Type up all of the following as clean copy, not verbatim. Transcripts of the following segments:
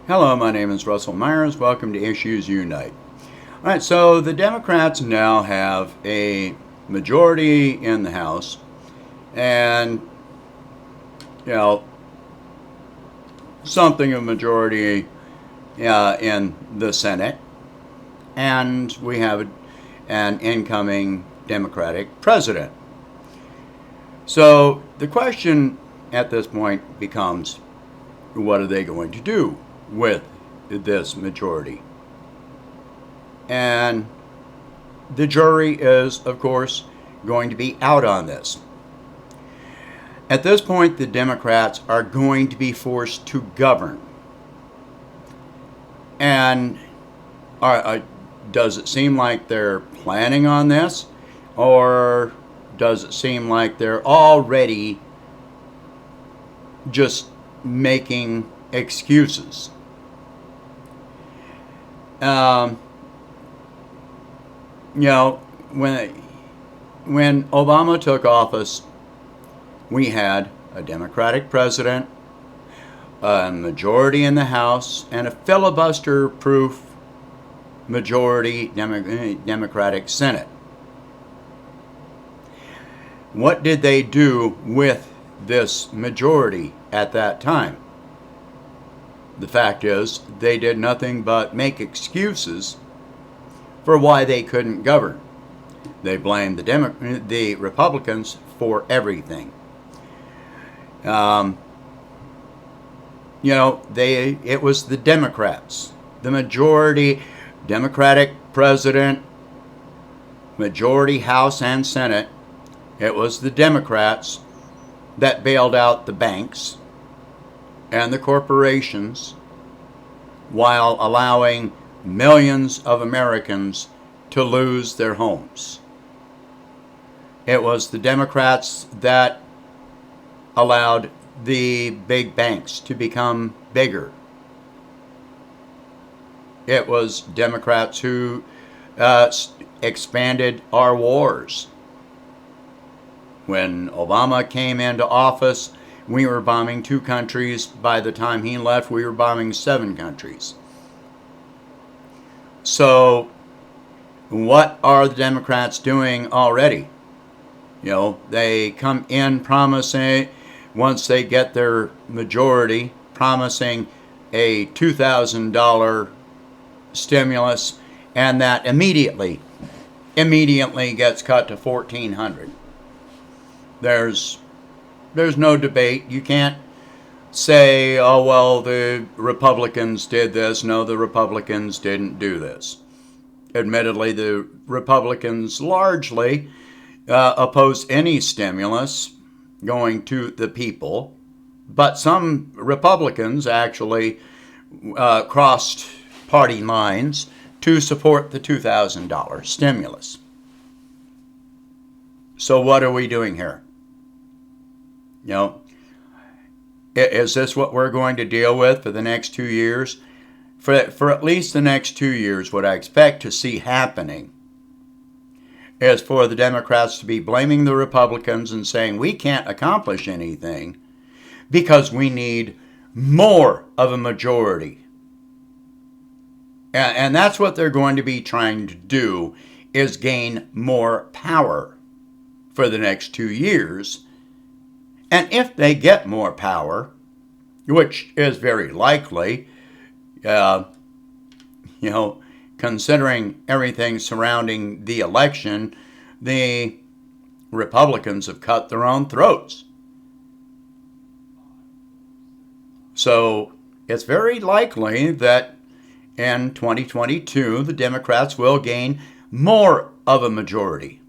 Hello, my name is Russell Myers. Welcome to Issues Unite. All right, so the Democrats now have a majority in the House and, you know, something of a majority in the Senate, and we have an incoming Democratic president. So the question at this point becomes, what are they going to do with this majority? And the jury is, of course, going to be out on this. At this point, the Democrats are going to be forced to govern. And does it seem like they're planning on this? Or does it seem like they're already just making excuses? When Obama took office, we had a Democratic president, a majority in the House, and a filibuster-proof majority Democratic Senate. What did they do with this majority at that time? The fact is, they did nothing but make excuses for why they couldn't govern. They blamed the Republicans for everything. It was the Democrats, the majority Democratic president, majority House and Senate. It was the Democrats that bailed out the banks and the corporations while allowing millions of Americans to lose their homes. It was the Democrats that allowed the big banks to become bigger. It was Democrats who expanded our wars. When Obama came into office, we were bombing 2 countries. By the time he left, we were bombing 7 countries. So, what are the Democrats doing already? They come in promising, once they get their majority, promising a $2,000 stimulus, and that immediately gets cut to $1,400. There's no debate. You can't say, oh, well, the Republicans did this. No, the Republicans didn't do this. Admittedly, the Republicans largely opposed any stimulus going to the people, but some Republicans actually crossed party lines to support the $2,000 stimulus. So what are we doing here? Is this what we're going to deal with for the next 2 years? For at least the next 2 years, what I expect to see happening is for the Democrats to be blaming the Republicans and saying we can't accomplish anything because we need more of a majority. And that's what they're going to be trying to do, is gain more power for the next 2 years. And if they get more power, which is very likely, considering everything surrounding the election, the Republicans have cut their own throats. So it's very likely that in 2022, the Democrats will gain more of a majority.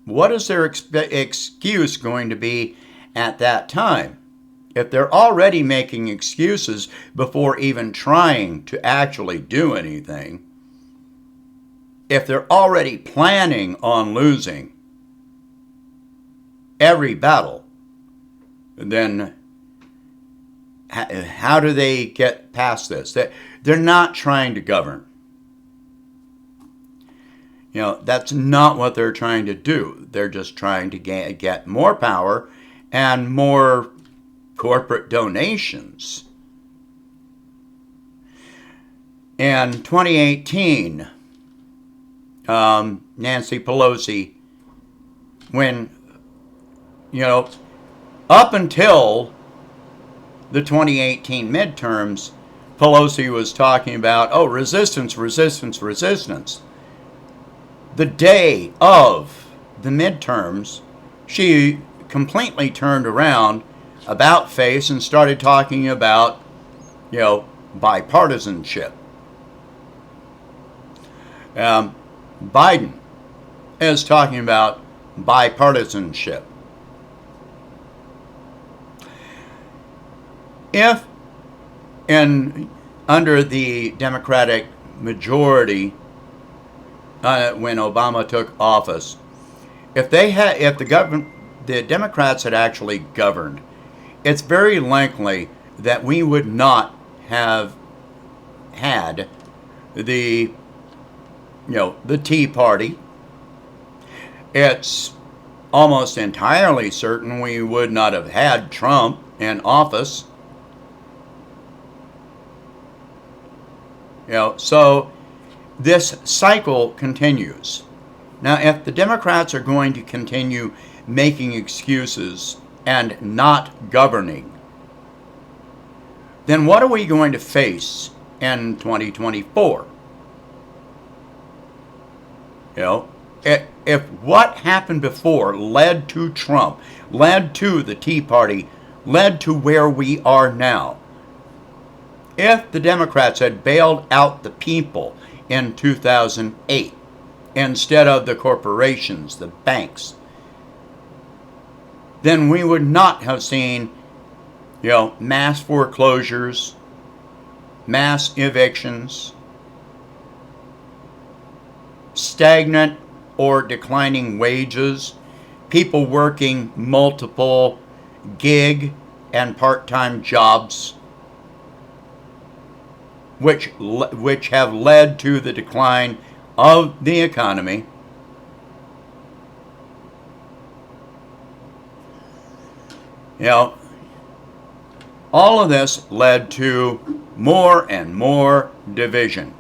What is their excuse going to be at that time? If they're already making excuses before even trying to actually do anything, if they're already planning on losing every battle, then how do they get past this? They're not trying to govern. That's not what they're trying to do. They're just trying to get more power and more corporate donations In 2018, Nancy Pelosi, when, up until the 2018 midterms, Pelosi was talking about, resistance, resistance, resistance. The day of the midterms, she completely turned around, about face, and started talking about, bipartisanship. Biden is talking about bipartisanship. If under the Democratic majority, when Obama took office, if the Democrats had actually governed, it's very likely that we would not have had the Tea Party. It's almost entirely certain we would not have had Trump in office. So this cycle continues. Now, if the Democrats are going to continue making excuses and not governing, then what are we going to face in 2024? If what happened before led to Trump, led to the Tea Party, led to where we are now, if the Democrats had bailed out the people in 2008 instead of the corporations, the banks, then we would not have seen, mass foreclosures, mass evictions, stagnant or declining wages, people working multiple gig and part-time jobs, which have led to the decline of the economy. All of this led to more and more division.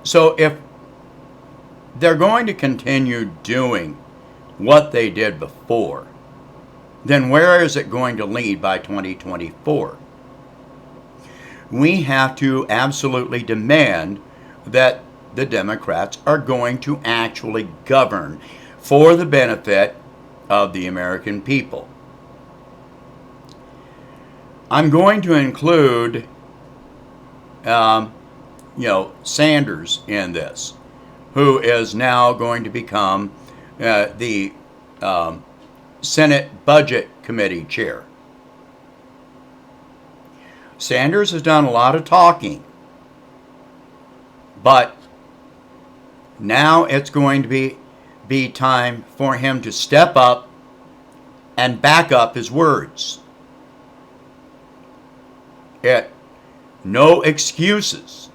So if they're going to continue doing what they did before, then where is it going to lead by 2024? We have to absolutely demand that the Democrats are going to actually govern for the benefit of the American people. I'm going to include, Sanders in this, who is now going to become the Senate Budget Committee chair. Sanders has done a lot of talking, but now it's going to be time for him to step up and back up his words. No excuses.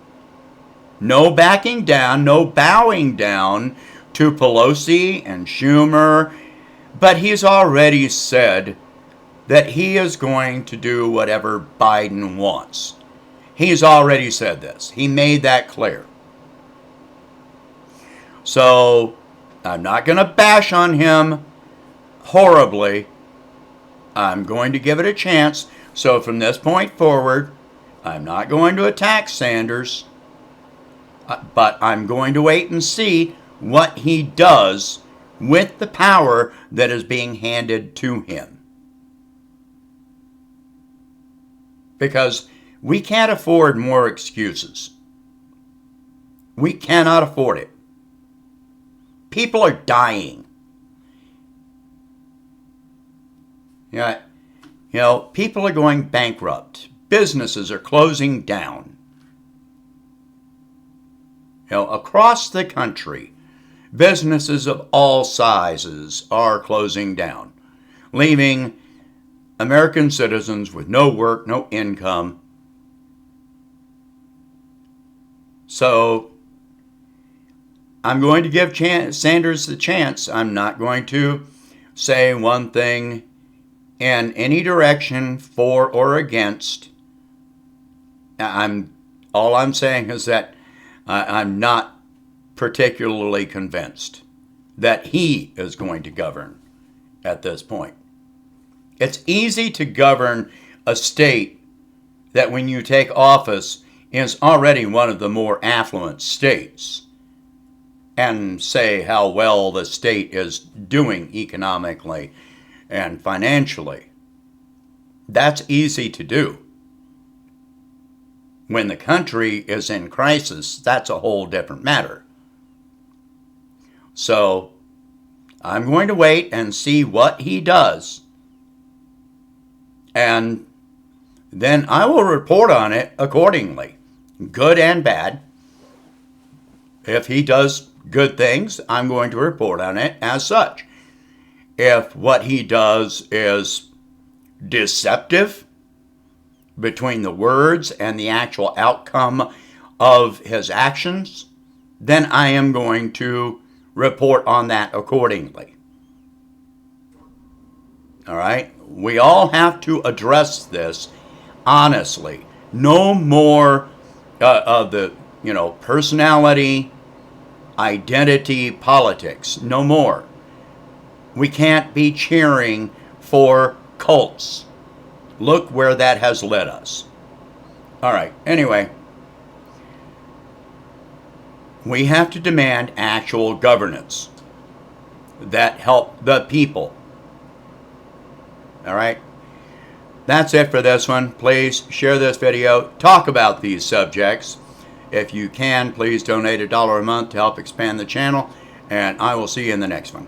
No backing down, no bowing down to Pelosi and Schumer, but he's already said that he is going to do whatever Biden wants. He's already said this. He made that clear. So I'm not going to bash on him horribly. I'm going to give it a chance. So from this point forward, I'm not going to attack Sanders, but I'm going to wait and see what he does with the power that is being handed to him. Because we can't afford more excuses. We cannot afford it. People are dying. People are going bankrupt. Businesses are closing down. Across the country, businesses of all sizes are closing down, leaving American citizens with no work, no income. So I'm going to give Sanders the chance. I'm not going to say one thing in any direction for or against. I'm All I'm saying is that I'm not particularly convinced that he is going to govern at this point. It's easy to govern a state that when you take office is already one of the more affluent states and say how well the state is doing economically and financially. That's easy to do. When the country is in crisis, that's a whole different matter. So I'm going to wait and see what he does. And then I will report on it accordingly, good and bad. If he does good things, I'm going to report on it as such. If what he does is deceptive between the words and the actual outcome of his actions, then I am going to report on that accordingly. All right? We all have to address this honestly. No more of the, personality, identity politics. No more. We can't be cheering for cults. Look where that has led us. All right, anyway. We have to demand actual governance that help the people. All right? That's it for this one. Please share this video. Talk about these subjects. If you can, please donate $1 a month to help expand the channel. And I will see you in the next one.